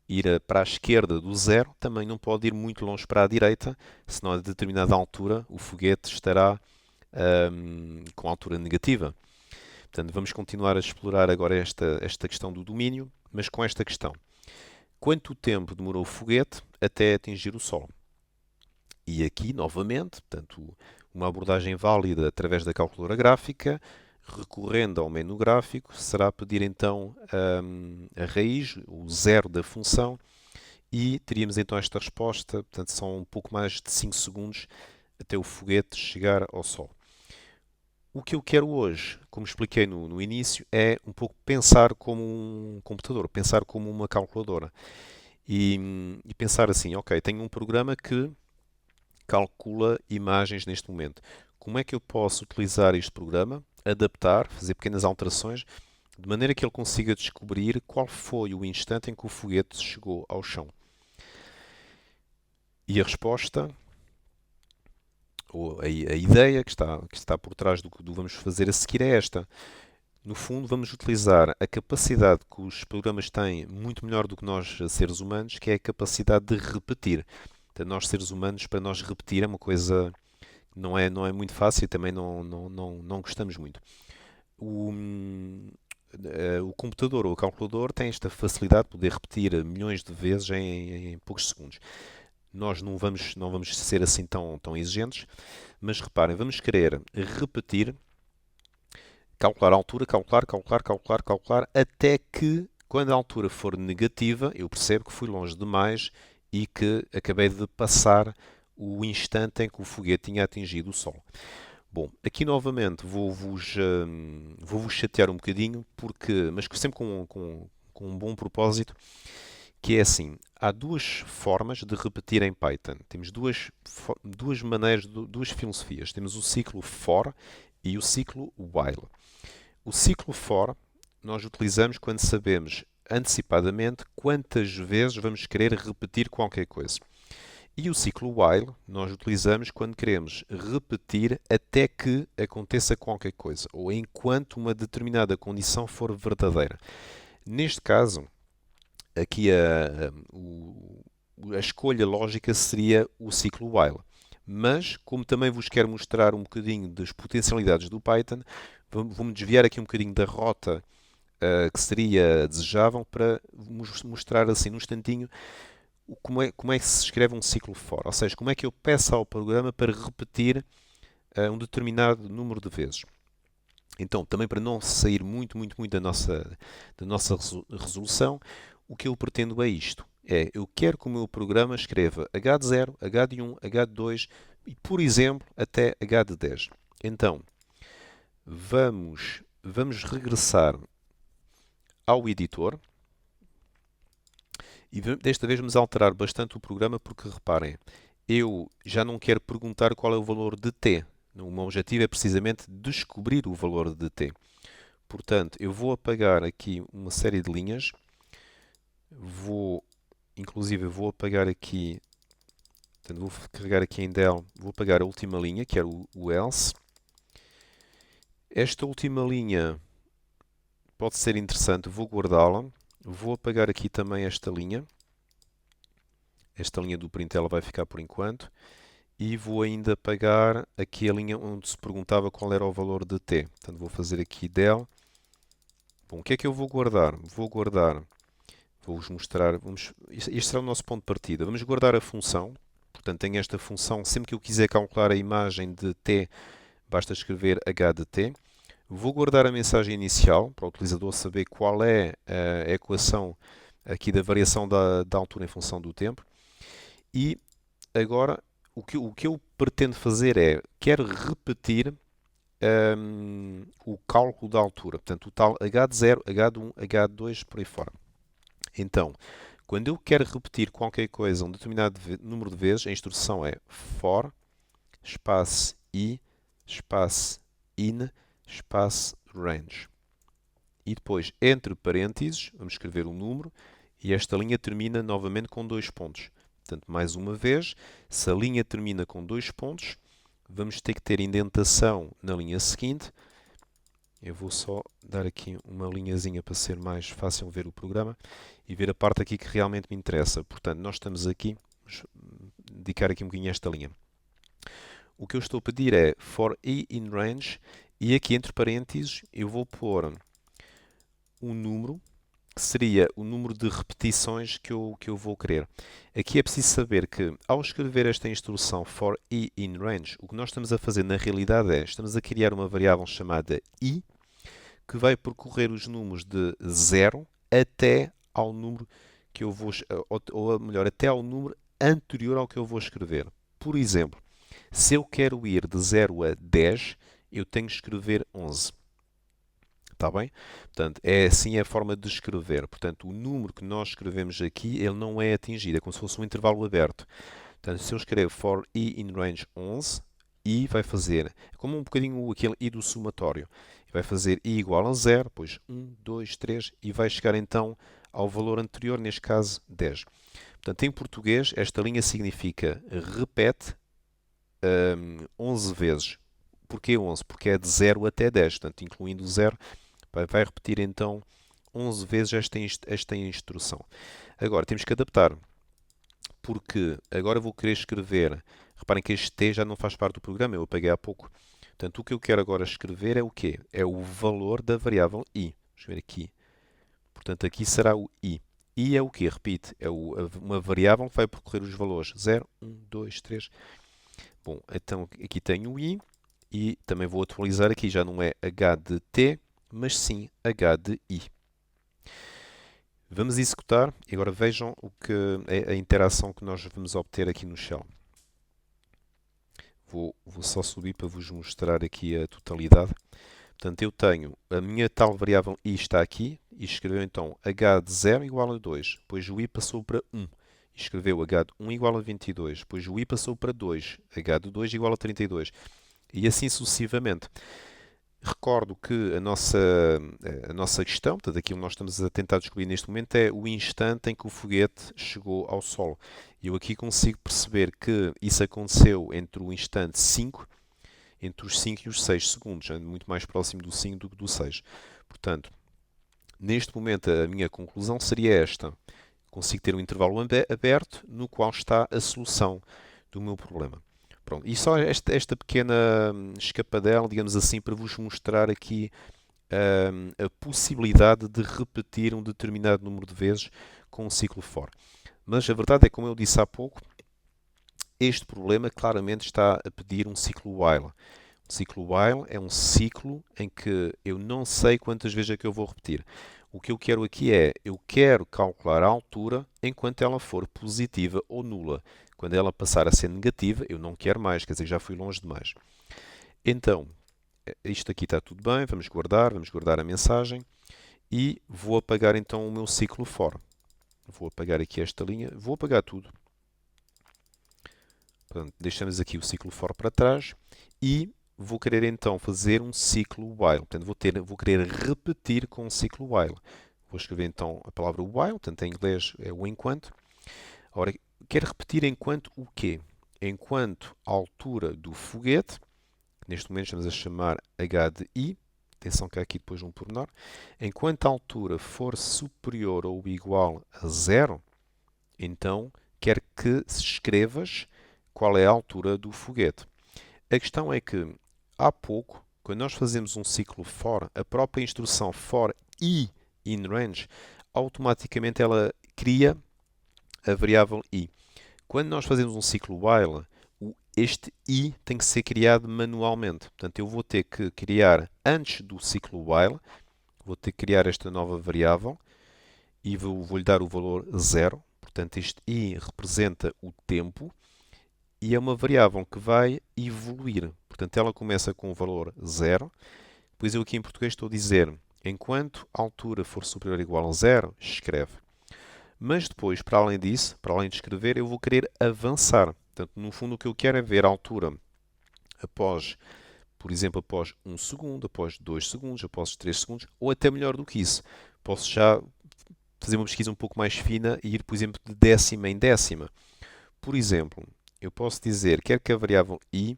ir para a esquerda do zero, também não pode ir muito longe para a direita, senão a determinada altura o foguete estará com altura negativa. Portanto, vamos continuar a explorar agora esta questão do domínio, mas com esta questão. Quanto tempo demorou o foguete até atingir o Sol? E aqui, novamente, portanto, uma abordagem válida através da calculadora gráfica, recorrendo ao menu gráfico, será pedir então a raiz, o zero da função, e teríamos então esta resposta, portanto, são um pouco mais de 5 segundos até o foguete chegar ao Sol. O que eu quero hoje, como expliquei no início, é um pouco pensar como um computador, pensar como uma calculadora. E pensar assim, ok, tenho um programa que calcula imagens neste momento. Como é que eu posso utilizar este programa, adaptar, fazer pequenas alterações, de maneira que ele consiga descobrir qual foi o instante em que o foguete chegou ao chão? E a resposta, ou a ideia que está por trás do que vamos fazer a seguir é esta. No fundo, vamos utilizar a capacidade que os programas têm, muito melhor do que nós, seres humanos, que é a capacidade de repetir. Então, nós, seres humanos, para nós repetir é uma coisa que não é muito fácil e também não gostamos muito. O, o computador ou o calculador tem esta facilidade de poder repetir milhões de vezes em poucos segundos. Nós não vamos ser assim tão exigentes, mas reparem, vamos querer repetir, calcular a altura, calcular, até que, quando a altura for negativa, eu percebo que fui longe demais e que acabei de passar o instante em que o foguete tinha atingido o Sol. Bom, aqui novamente vou-vos chatear um bocadinho, mas sempre com um bom propósito, que é assim, há duas formas de repetir em Python. Temos duas maneiras, duas filosofias. Temos o ciclo for e o ciclo while. O ciclo for nós utilizamos quando sabemos antecipadamente quantas vezes vamos querer repetir qualquer coisa. E o ciclo while nós utilizamos quando queremos repetir até que aconteça qualquer coisa, ou enquanto uma determinada condição for verdadeira. Neste caso, aqui a escolha lógica seria o ciclo while. Mas, como também vos quero mostrar um bocadinho das potencialidades do Python, vou-me desviar aqui um bocadinho da rota que seria desejável para mostrar assim num instantinho como é que se escreve um ciclo for. Ou seja, como é que eu peço ao programa para repetir um determinado número de vezes. Então, também para não sair muito da nossa resolução, o que eu pretendo é isto. Eu quero que o meu programa escreva H de 0, H de 1, H de 2 e, por exemplo, até H de 10. Então, vamos regressar ao editor e desta vez vamos alterar bastante o programa porque, reparem, eu já não quero perguntar qual é o valor de t. O meu objetivo é precisamente descobrir o valor de t. Portanto, eu vou apagar aqui uma série de linhas. Inclusive, vou apagar aqui, portanto, vou carregar aqui em del, vou apagar a última linha, que era o else. Esta última linha pode ser interessante, vou guardá-la. Vou apagar aqui também esta linha. Esta linha do print ela vai ficar por enquanto. E vou ainda apagar aqui a linha onde se perguntava qual era o valor de t. Portanto, vou fazer aqui del. Bom, o que é que eu vou guardar? Vou-vos mostrar, este será o nosso ponto de partida. Vamos guardar a função. Portanto, tenho esta função, sempre que eu quiser calcular a imagem de t, basta escrever h de t. Vou guardar a mensagem inicial, para o utilizador saber qual é a equação aqui da variação da altura em função do tempo. E agora, o que eu pretendo fazer quero repetir o cálculo da altura. Portanto, o tal h de 0, h de 1, h de 2, por aí fora. Então, quando eu quero repetir qualquer coisa um determinado número de vezes, a instrução é for, espaço i, espaço in, espaço range. E depois, entre parênteses, vamos escrever um número e esta linha termina novamente com 2 pontos. Portanto, mais uma vez, se a linha termina com 2 pontos, vamos ter que ter indentação na linha seguinte. Eu vou só dar aqui uma linhazinha para ser mais fácil ver o programa e ver a parte aqui que realmente me interessa. Portanto, nós estamos aqui, vamos dedicar aqui um bocadinho a esta linha. O que eu estou a pedir é for i in range E aqui entre parênteses eu vou pôr um número que seria o número de repetições que eu vou querer. Aqui é preciso saber que, ao escrever esta instrução for i in range, o que nós estamos a fazer na realidade é, estamos a criar uma variável chamada i, que vai percorrer os números de 0 até ao número que eu vou, ou melhor, até ao número anterior ao que eu vou escrever. Por exemplo, se eu quero ir de 0 a 10, eu tenho que escrever 11. Está bem? Portanto, é assim a forma de escrever. Portanto, o número que nós escrevemos aqui, ele não é atingido. É como se fosse um intervalo aberto. Portanto, se eu escrevo for i in range 11, i vai fazer, é como um bocadinho aquele i do somatório. Vai fazer i igual a 0, depois 1, 2, 3, e vai chegar então ao valor anterior, neste caso 10. Portanto, em português, esta linha significa repete 11 vezes. Porquê 11? Porque é de 0 até 10, portanto, incluindo 0, vai repetir então 11 vezes esta instrução. Agora, temos que adaptar, porque agora vou querer escrever. Reparem que este t já não faz parte do programa, eu apaguei há pouco. Portanto, o que eu quero agora escrever é o quê? É o valor da variável i. Vamos ver aqui. Portanto, aqui será o i. I é o quê? Repite, é uma variável que vai percorrer os valores 0, 1, 2, 3. Bom, então aqui tenho o i e também vou atualizar aqui. Já não é h de t, mas sim h de i. Vamos executar e agora vejam o que é a interação que nós vamos obter aqui no shell. Vou só subir para vos mostrar aqui a totalidade. Portanto, eu tenho a minha tal variável i está aqui e escreveu então h de 0 igual a 2. Depois o i passou para 1 e escreveu h de 1 igual a 22. Depois o i passou para 2, h de 2 igual a 32. E assim sucessivamente. Recordo que a nossa questão, portanto, aquilo que nós estamos a tentar descobrir neste momento é o instante em que o foguete chegou ao solo. E eu aqui consigo perceber que isso aconteceu entre o instante 5, entre os 5 e os 6 segundos, muito mais próximo do 5 do que do 6. Portanto, neste momento a minha conclusão seria esta. Consigo ter um intervalo aberto no qual está a solução do meu problema. Pronto, e só esta pequena escapadela, digamos assim, para vos mostrar aqui a possibilidade de repetir um determinado número de vezes com um ciclo for. Mas a verdade é, como eu disse há pouco, este problema claramente está a pedir um ciclo while. Um ciclo while é um ciclo em que eu não sei quantas vezes é que eu vou repetir. O que eu quero aqui é, eu quero calcular a altura enquanto ela for positiva ou nula. Quando ela passar a ser negativa, eu não quero mais, quer dizer, já fui longe demais. Então, isto aqui está tudo bem, vamos guardar a mensagem e vou apagar então o meu ciclo for. Vou apagar aqui esta linha, vou apagar tudo. Portanto, deixamos aqui o ciclo for para trás e vou querer então fazer um ciclo while. Portanto, vou querer repetir com um ciclo while. Vou escrever então a palavra while, portanto em inglês é o enquanto. Ora, quero repetir enquanto o quê? Enquanto a altura do foguete, que neste momento estamos a chamar h de i, atenção que há aqui depois um pormenor, enquanto a altura for superior ou igual a 0, então quero que escrevas qual é a altura do foguete. A questão é que, há pouco, quando nós fazemos um ciclo for, a própria instrução for i in range, automaticamente ela cria a variável i. Quando nós fazemos um ciclo while, este i tem que ser criado manualmente. Portanto, eu vou ter que criar, antes do ciclo while, vou ter que criar esta nova variável e vou-lhe dar o valor 0. Portanto, este i representa o tempo e é uma variável que vai evoluir. Portanto, ela começa com o valor 0. Depois eu aqui em português estou a dizer, enquanto a altura for superior ou igual a 0, escreve. Mas depois, para além disso, para além de escrever, eu vou querer avançar. Portanto, no fundo, o que eu quero é ver a altura após, por exemplo, após 1 segundo, após 2 segundos, após 3 segundos, ou até melhor do que isso. Posso já fazer uma pesquisa um pouco mais fina e ir, por exemplo, de décima em décima. Por exemplo, eu posso dizer, quero que a variável i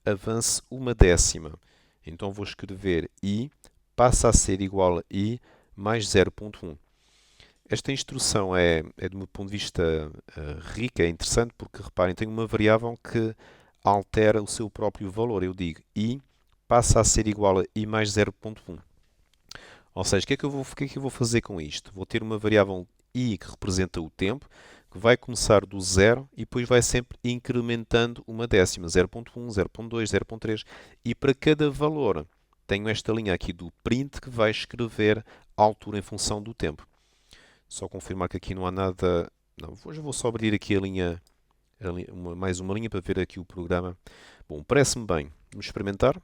avance uma décima. Então vou escrever i passa a ser igual a i mais 0.1. Esta instrução do meu ponto de vista, rica, é interessante, porque, reparem, tem uma variável que altera o seu próprio valor. Eu digo i passa a ser igual a i mais 0.1. Ou seja, o que é que eu vou fazer com isto? Vou ter uma variável i que representa o tempo, que vai começar do zero e depois vai sempre incrementando uma décima, 0.1, 0.2, 0.3, e para cada valor tenho esta linha aqui do print que vai escrever a altura em função do tempo. Só confirmar que aqui não há nada... Não, hoje vou só abrir aqui mais uma linha para ver aqui o programa. Bom, parece-me bem. Vamos experimentar.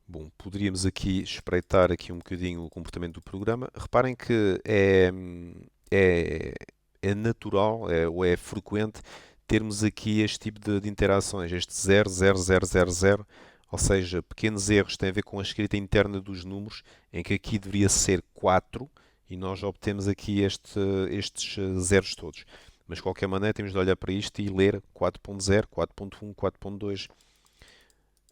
Bom, poderíamos aqui espreitar aqui um bocadinho o comportamento do programa. Reparem que é, é natural ou é frequente termos aqui este tipo de interações, este 0, 0, 0, 0, 0, ou seja, pequenos erros têm a ver com a escrita interna dos números, em que aqui deveria ser 4 e nós obtemos aqui estes zeros todos. Mas de qualquer maneira temos de olhar para isto e ler 4.0, 4.1, 4.2.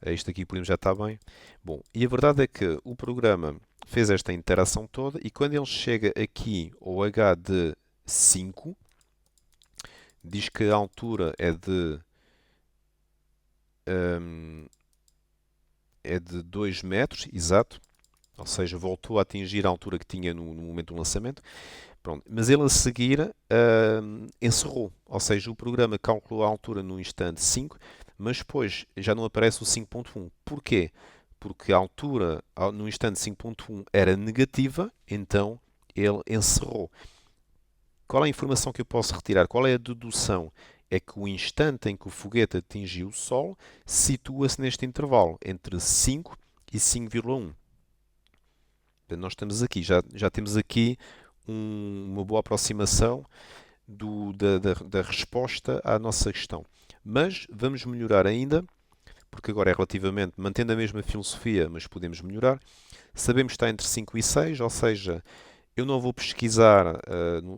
Isto aqui por exemplo já está bem. Bom, e a verdade é que o programa fez esta interação toda e quando ele chega aqui ao h de 5, diz que a altura é de 2 metros, exato. Ou seja, voltou a atingir a altura que tinha no momento do lançamento. Pronto. Mas ele a seguir encerrou. Ou seja, o programa calculou a altura no instante 5, mas depois já não aparece o 5.1. Porquê? Porque a altura no instante 5.1 era negativa, então ele encerrou. Qual é a informação que eu posso retirar? Qual é a dedução? É que o instante em que o foguete atingiu o Sol situa-se neste intervalo, entre 5 e 5,1. Nós estamos aqui, já temos aqui uma boa aproximação da resposta à nossa questão. Mas vamos melhorar ainda, porque agora é relativamente, mantendo a mesma filosofia, mas podemos melhorar. Sabemos que está entre 5 e 6, ou seja, eu não vou pesquisar,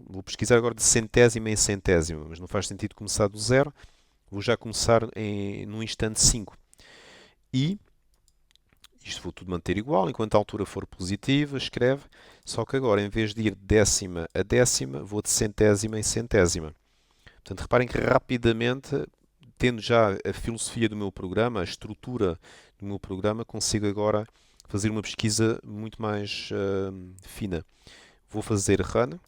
vou pesquisar agora de centésima em centésima, mas não faz sentido começar do zero, vou já começar no instante 5. E isto vou tudo manter igual, enquanto a altura for positiva, escreve, só que agora em vez de ir décima a décima, vou de centésima em centésima. Portanto, reparem que rapidamente, tendo já a filosofia do meu programa, a estrutura do meu programa, consigo agora fazer uma pesquisa muito mais fina. Vou fazer run.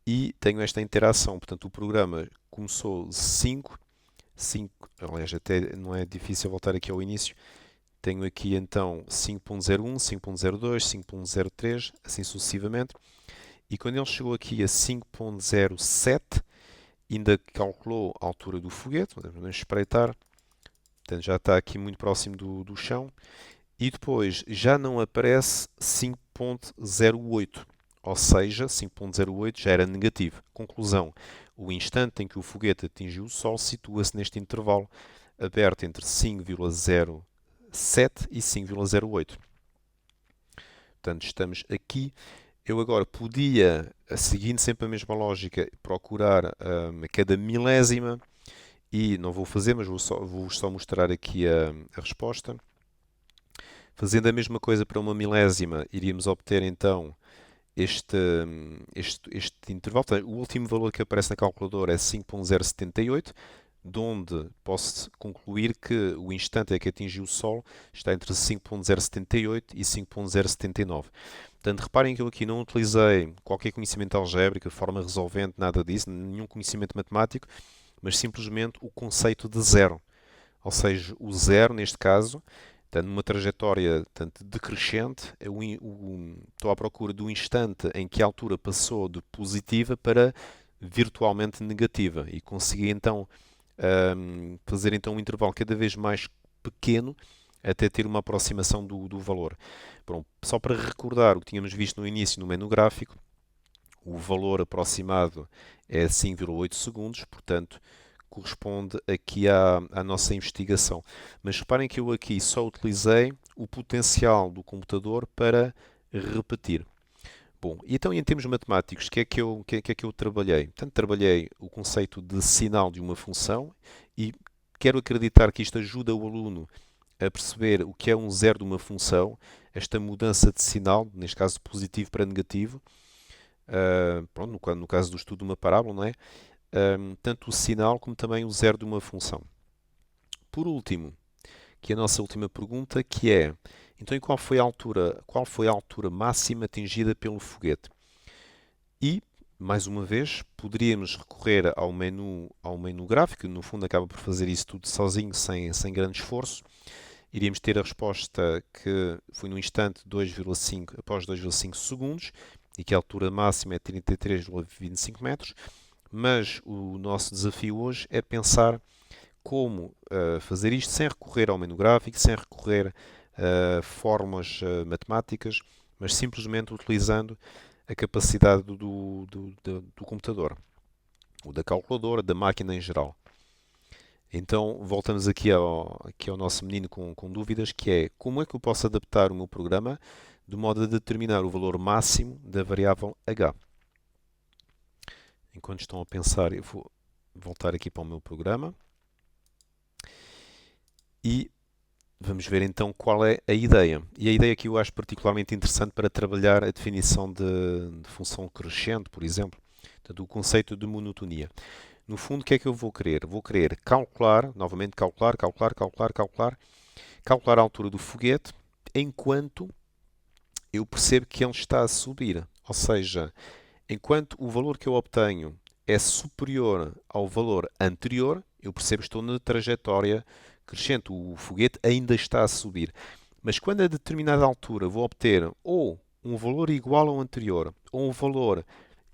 E tenho esta interação. Portanto, o programa começou 5, aliás, até não é difícil voltar aqui ao início. Tenho aqui então 5.01, 5.02, 5.03, assim sucessivamente. E quando ele chegou aqui a 5.07, ainda calculou a altura do foguete, vamos espreitar. Portanto, já está aqui muito próximo do chão. E depois já não aparece 5.08, ou seja, 5.08 já era negativo. Conclusão, o instante em que o foguete atingiu o Sol situa-se neste intervalo aberto entre 5,07 e 5,08. Portanto, estamos aqui. Eu agora podia, seguindo sempre a mesma lógica, procurar a cada milésima, e não vou fazer, mas vou só mostrar aqui a resposta. Fazendo a mesma coisa para uma milésima, iríamos obter então este intervalo. O último valor que aparece na calculadora é 5.078, de onde posso concluir que o instante em que atingiu o Sol está entre 5.078 e 5.079. Portanto, reparem que eu aqui não utilizei qualquer conhecimento algébrico, forma resolvente, nada disso, nenhum conhecimento matemático, mas simplesmente o conceito de zero. Ou seja, o zero, neste caso, portanto, numa trajetória decrescente, estou à procura do instante em que a altura passou de positiva para virtualmente negativa e consegui então fazer então um intervalo cada vez mais pequeno até ter uma aproximação do valor. Bom, só para recordar o que tínhamos visto no início no menu gráfico, o valor aproximado é 5,8 segundos, portanto, corresponde aqui à nossa investigação. Mas reparem que eu aqui só utilizei o potencial do computador para repetir. Bom, e então em termos matemáticos, o que é que eu trabalhei? Portanto, trabalhei o conceito de sinal de uma função e quero acreditar que isto ajuda o aluno a perceber o que é um zero de uma função, esta mudança de sinal, neste caso de positivo para negativo. pronto, no caso do estudo de uma parábola, não é? Tanto o sinal como também o zero de uma função. Por último, que é a nossa última pergunta, que é, então, e qual foi a altura máxima atingida pelo foguete? E, mais uma vez, poderíamos recorrer ao menu gráfico, que no fundo acaba por fazer isso tudo sozinho, sem grande esforço. Iríamos ter a resposta que foi no instante 2,5 após 2,5 segundos e que a altura máxima é 33,25 metros. Mas o nosso desafio hoje é pensar como fazer isto sem recorrer ao menu gráfico, sem recorrer a fórmulas matemáticas, mas simplesmente utilizando a capacidade do computador, ou da calculadora, da máquina em geral. Então, voltamos aqui ao nosso menino com dúvidas, que é como é que eu posso adaptar o meu programa de modo a determinar o valor máximo da variável h. Enquanto estão a pensar, eu vou voltar aqui para o meu programa e vamos ver então qual é a ideia. E a ideia que eu acho particularmente interessante para trabalhar a definição de função crescente, por exemplo, do conceito de monotonia. No fundo, o que é que eu vou querer? Vou querer calcular, novamente calcular a altura do foguete enquanto eu percebo que ele está a subir. Ou seja, enquanto o valor que eu obtenho é superior ao valor anterior, eu percebo que estou na trajetória crescente. O foguete ainda está a subir. Mas quando a determinada altura vou obter ou um valor igual ao anterior ou um valor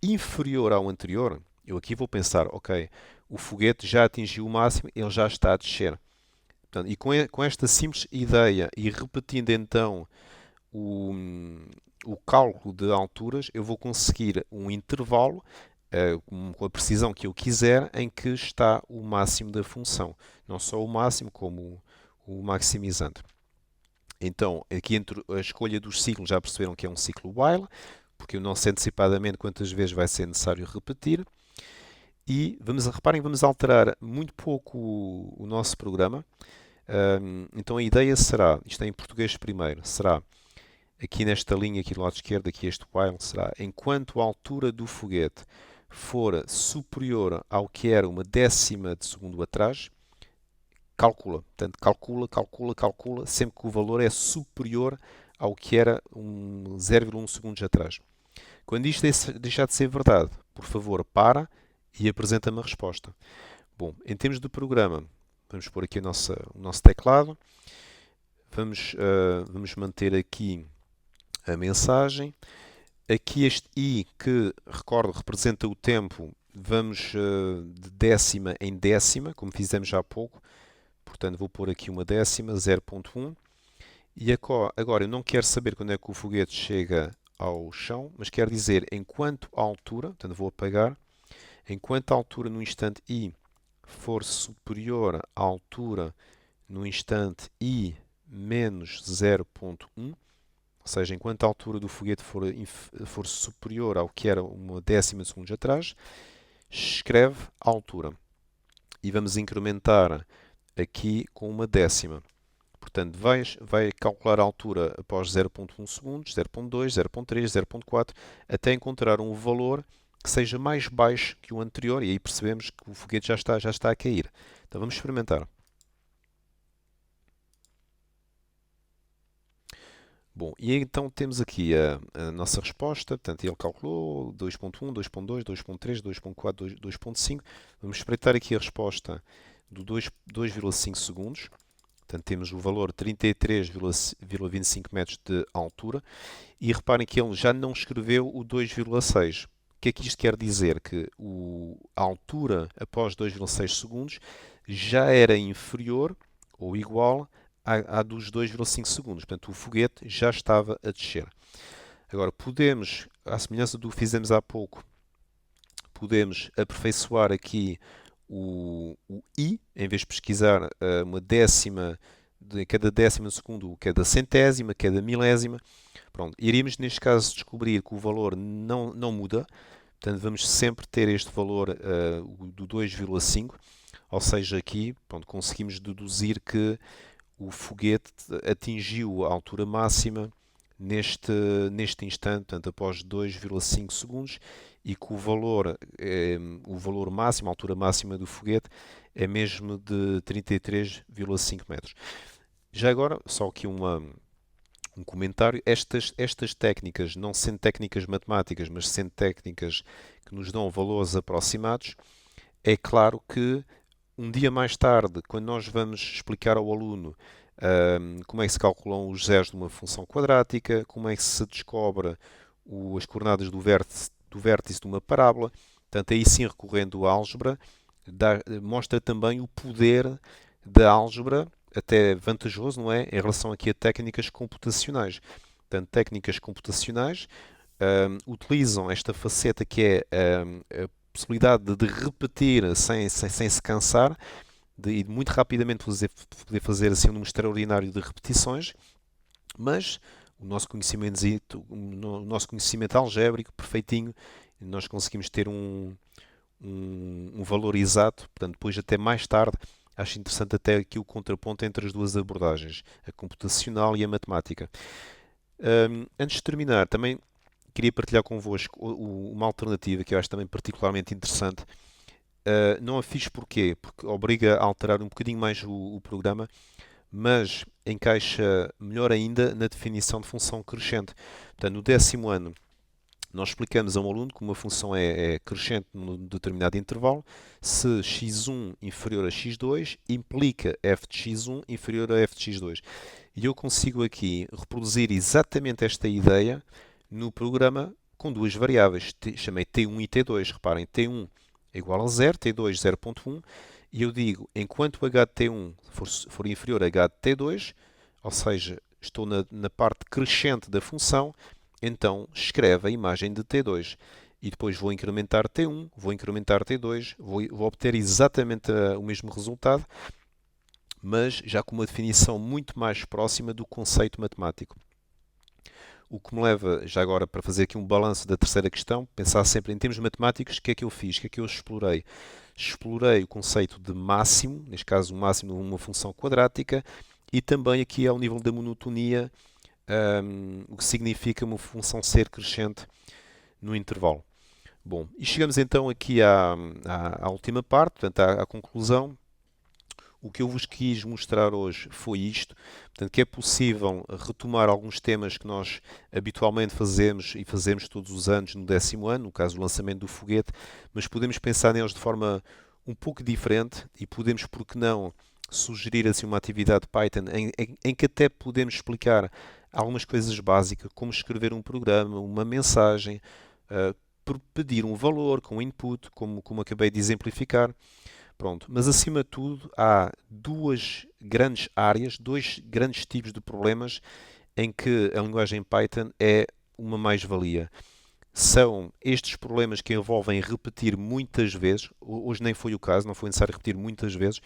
inferior ao anterior, eu aqui vou pensar, ok, o foguete já atingiu o máximo, ele já está a descer. Portanto, e com esta simples ideia e repetindo então o, o cálculo de alturas, eu vou conseguir um intervalo com a precisão que eu quiser em que está o máximo da função. Não só o máximo, como o maximizante. Então, aqui entre a escolha dos ciclos, já perceberam que é um ciclo while, porque eu não sei antecipadamente quantas vezes vai ser necessário repetir. E reparem, vamos alterar muito pouco o nosso programa. Então a ideia será, isto é em português primeiro, será aqui nesta linha aqui do lado esquerdo, aqui este while, será enquanto a altura do foguete for superior ao que era uma décima de segundo atrás, calcula. Portanto, calcula, sempre que o valor é superior ao que era 0,1 segundos atrás. Quando isto deixar de ser verdade, por favor, para e apresenta-me a resposta. Bom, em termos de programa, vamos pôr aqui o nosso teclado. Vamos manter aqui a mensagem. Aqui este i, que, recordo, representa o tempo, vamos de décima em décima, como fizemos já há pouco. Portanto, vou pôr aqui uma décima, 0,1. E agora eu não quero saber quando é que o foguete chega ao chão, mas quero dizer enquanto a altura, portanto vou apagar, enquanto a altura no instante i for superior à altura no instante i menos 0,1, ou seja, enquanto a altura do foguete for superior ao que era uma décima de segundos atrás, escreve a altura. E vamos incrementar aqui com uma décima. Portanto, vai calcular a altura após 0,1 segundos, 0,2, 0,3, 0,4, até encontrar um valor que seja mais baixo que o anterior, e aí percebemos que o foguete já está a cair. Então vamos experimentar. Bom, e então temos aqui a nossa resposta. Portanto, ele calculou 2.1, 2.2, 2.3, 2.4, 2.5. Vamos espreitar aqui a resposta do 2,5 segundos. Portanto, temos o valor 33,25 metros de altura. E reparem que ele já não escreveu o 2,6. O que é que isto quer dizer? Que a altura após 2,6 segundos já era inferior ou igual à dos 2,5 segundos. Portanto, o foguete já estava a descer. Agora, podemos, à semelhança do que fizemos há pouco, podemos aperfeiçoar aqui o i, em vez de pesquisar uma décima, de cada décima de segundo, cada centésima, cada milésima. Pronto, iríamos neste caso descobrir que o valor não muda, portanto vamos sempre ter este valor do 2,5, ou seja, aqui pronto, conseguimos deduzir que o foguete atingiu a altura máxima neste instante, portanto, após 2,5 segundos, e que o valor máximo, a altura máxima do foguete, é mesmo de 33,5 metros. Já agora, só aqui um comentário. Estas técnicas, não sendo técnicas matemáticas, mas sendo técnicas que nos dão valores aproximados, é claro que um dia mais tarde, quando nós vamos explicar ao aluno como é que se calculam os zeros de uma função quadrática, como é que se descobre as coordenadas do vértice de uma parábola, portanto, aí sim, recorrendo à álgebra, mostra também o poder da álgebra, até vantajoso, não é? Em relação aqui a técnicas computacionais. Portanto, técnicas computacionais utilizam esta faceta que é a possibilidade de repetir sem se cansar e de muito rapidamente poder fazer assim um número extraordinário de repetições, mas o nosso conhecimento algébrico perfeitinho, nós conseguimos ter um valor exato, portanto, depois até mais tarde, acho interessante até aqui o contraponto entre as duas abordagens, a computacional e a matemática. Antes de terminar, também queria partilhar convosco uma alternativa que eu acho também particularmente interessante. Não a fiz porquê? Porque obriga a alterar um bocadinho mais o programa, mas encaixa melhor ainda na definição de função crescente. Portanto, no 10º ano, nós explicamos a um aluno que uma função é crescente num determinado intervalo, se x1 inferior a x2, implica f de x1 inferior a f de x2. E eu consigo aqui reproduzir exatamente esta ideia no programa com duas variáveis. Chamei T1 e T2. Reparem, T1 é igual a 0, T2 0.1, e eu digo, enquanto h de T1 for inferior a h de T2, ou seja, estou na parte crescente da função, então escreve a imagem de T2. E depois vou incrementar T1, vou incrementar T2, vou obter exatamente o mesmo resultado, mas já com uma definição muito mais próxima do conceito matemático. O que me leva, já agora, para fazer aqui um balanço da terceira questão, pensar sempre em termos matemáticos, o que é que eu fiz, o que é que eu explorei? Explorei o conceito de máximo, neste caso o máximo de uma função quadrática, e também aqui ao nível da monotonia, o que significa uma função ser crescente no intervalo. Bom, e chegamos então aqui à última parte, portanto à conclusão. O que eu vos quis mostrar hoje foi isto, portanto, que é possível retomar alguns temas que nós habitualmente fazemos e fazemos todos os anos no 10º ano, no caso do lançamento do foguete, mas podemos pensar neles de forma um pouco diferente e podemos, por que não, sugerir assim uma atividade Python em que até podemos explicar algumas coisas básicas, como escrever um programa, uma mensagem, pedir um valor com input, como acabei de exemplificar. Pronto, mas acima de tudo há duas grandes áreas, dois grandes tipos de problemas em que a linguagem Python é uma mais-valia. São estes problemas que envolvem repetir muitas vezes, hoje nem foi o caso, não foi necessário repetir muitas vezes,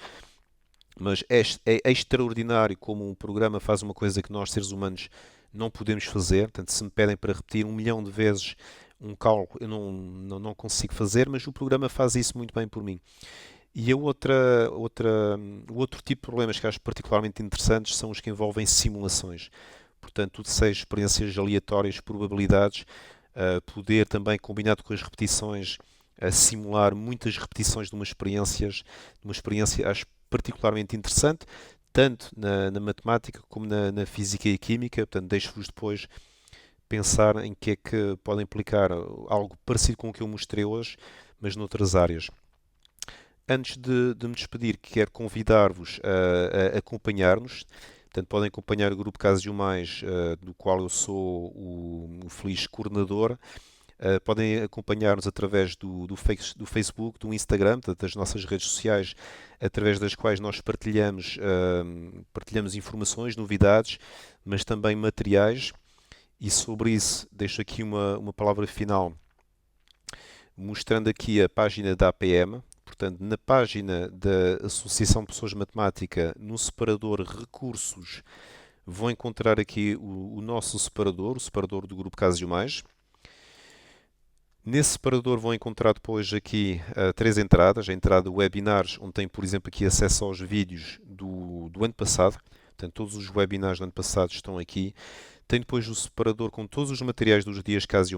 mas é extraordinário como um programa faz uma coisa que nós, seres humanos, não podemos fazer. Portanto, se me pedem para repetir 1 milhão de vezes um cálculo, eu não consigo fazer, mas o programa faz isso muito bem por mim. E o outro tipo de problemas que acho particularmente interessantes são os que envolvem simulações. Portanto, tudo seja experiências aleatórias, probabilidades, poder também, combinado com as repetições, simular muitas repetições de uma experiência, acho particularmente interessante, tanto na matemática como na física e química. Portanto, deixo-vos depois pensar em que é que podem aplicar algo parecido com o que eu mostrei hoje, mas noutras áreas. Antes de me despedir, quero convidar-vos a acompanhar-nos. Portanto, podem acompanhar o grupo Casos Mais, do qual eu sou o feliz coordenador. Podem acompanhar-nos através do Facebook, do Instagram, portanto, das nossas redes sociais, através das quais nós partilhamos informações, novidades, mas também materiais. E sobre isso, deixo aqui uma palavra final, mostrando aqui a página da APM. Portanto, na página da Associação de Pessoas de Matemática, no separador Recursos, vão encontrar aqui o nosso separador, o separador do grupo Casos Mais. Nesse separador vão encontrar depois aqui 3 entradas. A entrada Webinars, onde tem, por exemplo, aqui acesso aos vídeos do ano passado. Portanto, todos os webinars do ano passado estão aqui. Tem depois o separador com todos os materiais dos dias casos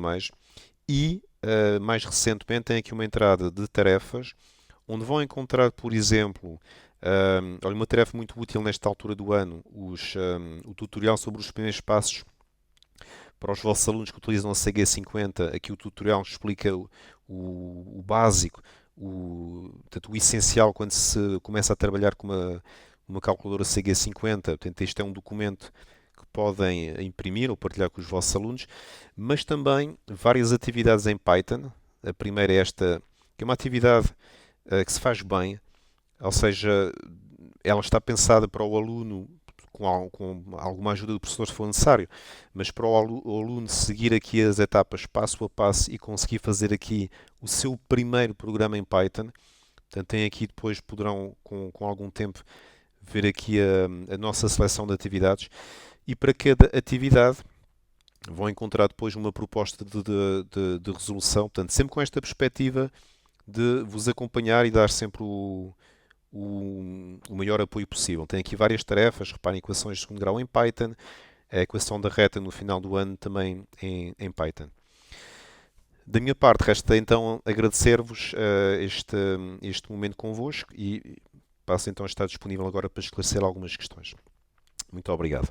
e, mais recentemente, tem aqui uma entrada de tarefas, onde vão encontrar, por exemplo, olha, uma tarefa muito útil nesta altura do ano, o tutorial sobre os primeiros passos para os vossos alunos que utilizam a CG50. Aqui o tutorial explica o básico, portanto, o essencial quando se começa a trabalhar com uma calculadora CG50. Portanto, este é um documento que podem imprimir ou partilhar com os vossos alunos, mas também várias atividades em Python. A primeira é esta, que é uma atividade que se faz bem, ou seja, ela está pensada para o aluno com alguma ajuda do professor se for necessário, mas para o aluno seguir aqui as etapas passo a passo e conseguir fazer aqui o seu primeiro programa em Python. Portanto, tem aqui depois, poderão com algum tempo ver aqui a nossa seleção de atividades, e para cada atividade vão encontrar depois uma proposta de resolução, portanto, sempre com esta perspectiva de vos acompanhar e dar sempre o maior apoio possível. Tem aqui várias tarefas, reparem, equações de segundo grau em Python, a equação da reta no final do ano também em Python. Da minha parte, resta então agradecer-vos este momento convosco e passo então a estar disponível agora para esclarecer algumas questões. Muito obrigado.